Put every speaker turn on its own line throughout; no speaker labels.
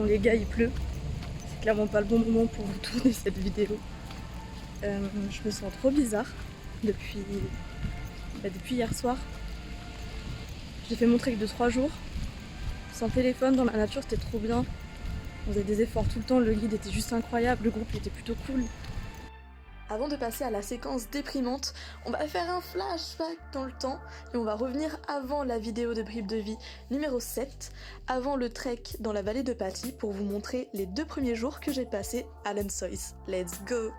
les gars il pleut. C'est clairement pas le bon moment pour vous tourner cette vidéo. Je me sens trop bizarre depuis hier soir. J'ai fait mon trek de 3 jours. Sans téléphone, dans la nature, c'était trop bien. On faisait des efforts tout le temps, le guide était juste incroyable, le groupe était plutôt cool. Avant de passer à la séquence déprimante, on va faire un flashback dans le temps et on va revenir avant la vidéo de Bribes de vie numéro 7, avant le trek dans la vallée de Paty pour vous montrer les 2 premiers jours que j'ai passés à Lensois. Let's go!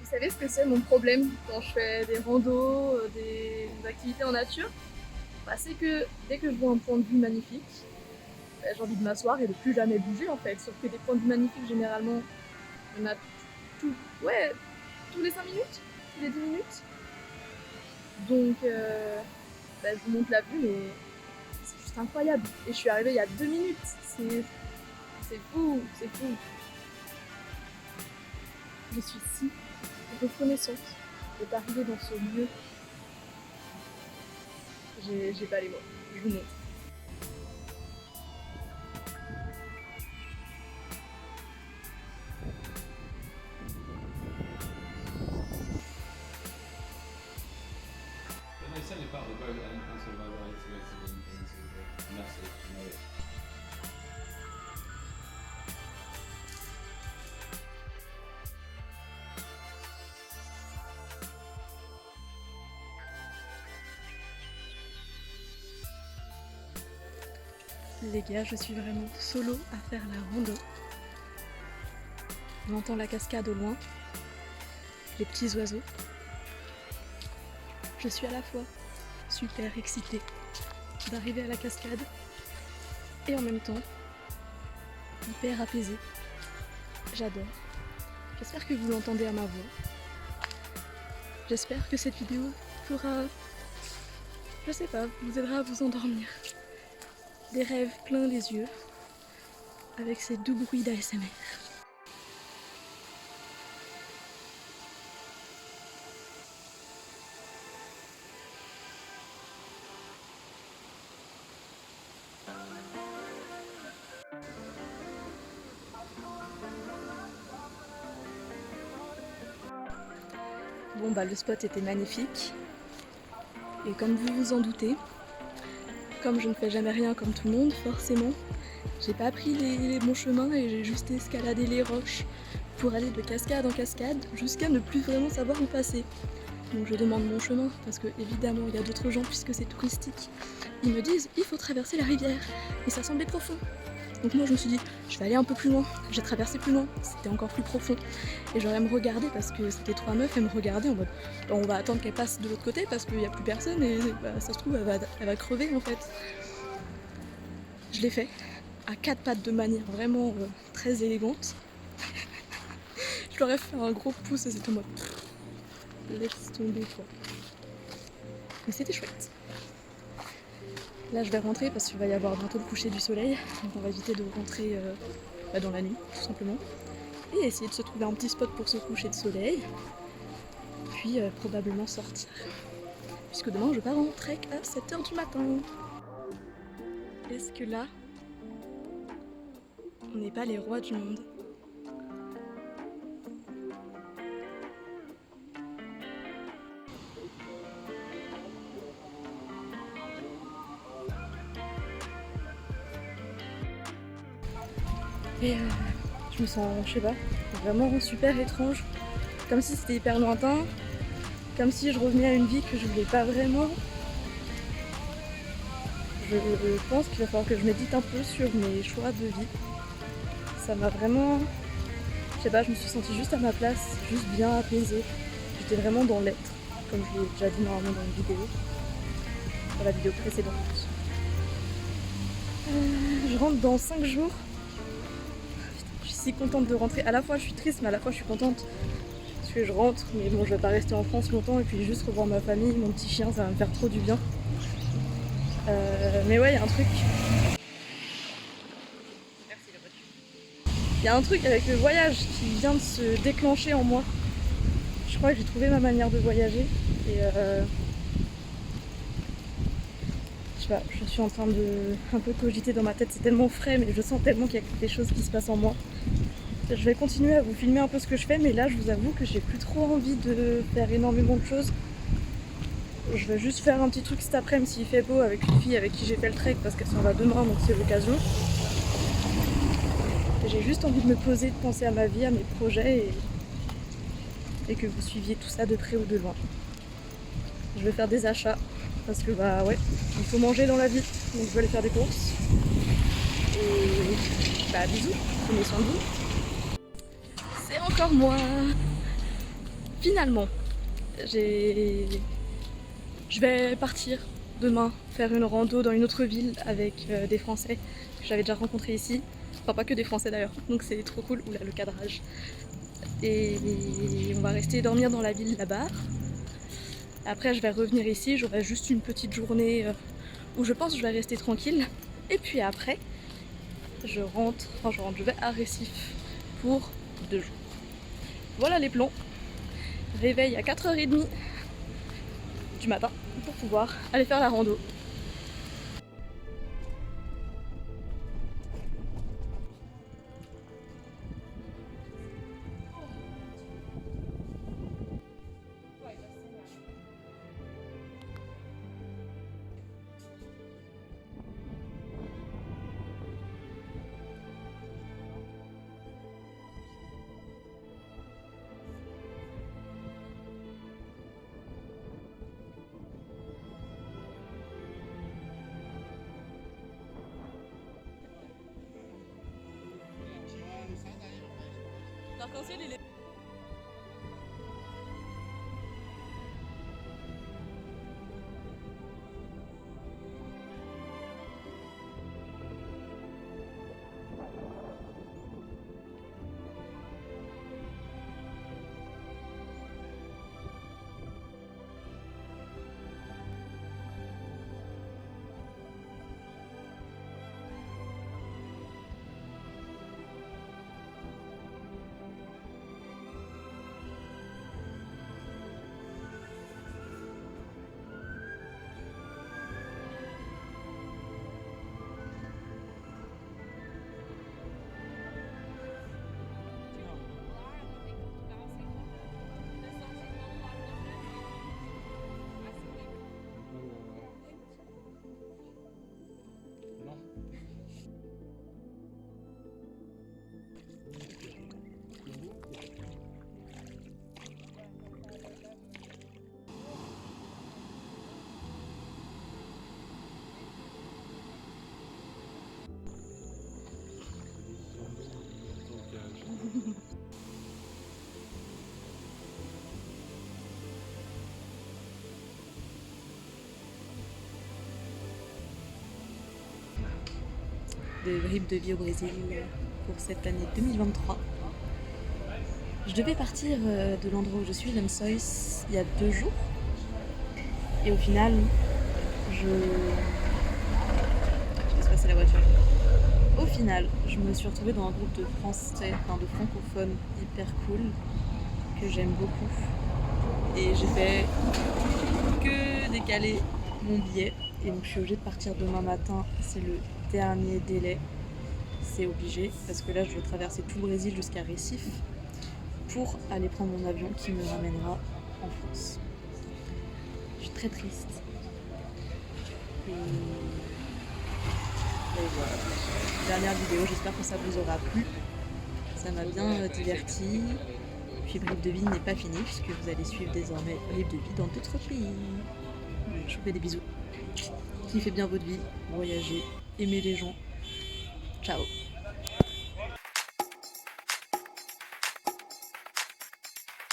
Vous savez ce que c'est mon problème quand je fais des randos, des activités en nature? C'est que dès que je vois un point de vue magnifique, j'ai envie de m'asseoir et de plus jamais bouger en fait. Sauf que des points de vue magnifiques, généralement, on a tous les 5 minutes, tous les 10 minutes. Donc, je vous montre la vue, mais c'est juste incroyable. Et je suis arrivée il y a 2 minutes. C'est fou, c'est fou. Je suis si reconnaissante d'être arrivée dans ce lieu. J'ai pas les mots, je vous montre. Les gars, je suis vraiment solo à faire la rando. On entend la cascade au loin, les petits oiseaux. Je suis à la fois super excitée d'arriver à la cascade et en même temps hyper apaisée. J'adore. J'espère que vous l'entendez à ma voix. J'espère que cette vidéo fera, je sais pas, vous aidera à vous endormir. Des rêves plein les yeux, avec ces doux bruits d'ASMR. Bon le spot était magnifique, et comme vous vous en doutez, comme je ne fais jamais rien comme tout le monde, forcément, j'ai pas pris les bons chemins et j'ai juste escaladé les roches pour aller de cascade en cascade jusqu'à ne plus vraiment savoir où passer. Donc je demande mon chemin parce que évidemment il y a d'autres gens puisque c'est touristique. Ils me disent il faut traverser la rivière et ça semblait profond. Donc moi je me suis dit je vais aller un peu plus loin. J'ai traversé plus loin, c'était encore plus profond. Et j'aurais me regarder parce que c'était 3 meufs, elles me regardaient en mode on va attendre qu'elle passe de l'autre côté parce qu'il n'y a plus personne et ça se trouve elle va crever en fait. Je l'ai fait à 4 pattes de manière vraiment très élégante. Je leur ai fait un gros pouce et c'était en mode laisse tomber quoi. Mais c'était chouette. Là je vais rentrer parce qu'il va y avoir bientôt le coucher du soleil, donc on va éviter de rentrer dans la nuit tout simplement. Et essayer de se trouver un petit spot pour se coucher de soleil, puis probablement sortir. Puisque demain je pars en trek à 7h du matin. Est-ce que là, on n'est pas les rois du monde? Et je me sens, je sais pas, vraiment super étrange. Comme si c'était hyper lointain. Comme si je revenais à une vie que je voulais pas vraiment. Je pense qu'il va falloir que je médite un peu sur mes choix de vie. Ça m'a vraiment... Je sais pas, je me suis sentie juste à ma place, juste bien apaisée. J'étais vraiment dans l'être, comme je l'ai déjà dit normalement dans une vidéo. Dans la vidéo précédente. Je rentre dans 5 jours. Je suis si contente de rentrer. À la fois je suis triste, mais à la fois je suis contente. Parce que je rentre, mais bon, je vais pas rester en France longtemps. Et puis juste revoir ma famille, mon petit chien, ça va me faire trop du bien. Mais ouais, il y a un truc. y a un truc avec le voyage qui vient de se déclencher en moi. Je crois que j'ai trouvé ma manière de voyager et je sais pas, je suis en train de un peu cogiter dans ma tête, c'est tellement frais mais je sens tellement qu'il y a des choses qui se passent en moi. Je vais continuer à vous filmer un peu ce que je fais, mais là je vous avoue que j'ai plus trop envie de faire énormément de choses. Je vais juste faire un petit truc cet après-midi s'il fait beau avec une fille avec qui j'ai fait le trek parce qu'elle s'en va demain donc c'est l'occasion. J'ai juste envie de me poser, de penser à ma vie, à mes projets et que vous suiviez tout ça de près ou de loin. Je vais faire des achats parce que bah ouais, il faut manger dans la vie, donc je vais aller faire des courses. Et bah bisous, prenez soin de vous. C'est encore moi. Finalement, je vais partir demain faire une rando dans une autre ville avec des Français que j'avais déjà rencontrés ici. Enfin pas que des Français d'ailleurs, donc c'est trop cool. Oula le cadrage. Et on va rester dormir dans la ville là-bas. Après je vais revenir ici, j'aurai juste une petite journée où je pense que je vais rester tranquille. Et puis après, je vais à Recife pour 2 jours. Voilà les plans. Réveil à 4h30 du matin pour pouvoir aller faire la rando. L'arc-en-ciel il est...
De bribes de vie au Brésil pour cette année 2023. Je devais partir de l'endroit où je suis, Lençóis, il y a 2 jours. Et au final, je laisse passer la voiture. Au final, je me suis retrouvée dans un groupe de français, enfin de francophones hyper cool, que j'aime beaucoup. Et j'ai fait que décaler mon billet. Et donc je suis obligée de partir demain matin, c'est le dernier délai, c'est obligé, parce que là je vais traverser tout le Brésil jusqu'à Recife pour aller prendre mon avion qui me ramènera en France. Je suis très triste. Et voilà, dernière vidéo, j'espère que ça vous aura plu. Ça m'a bien diverti. Puis Bribes de vie n'est pas fini puisque vous allez suivre désormais Bribes de vie dans d'autres pays. Je vous fais des bisous. Kiffez bien votre vie, voyagez, aimez les gens. Ciao.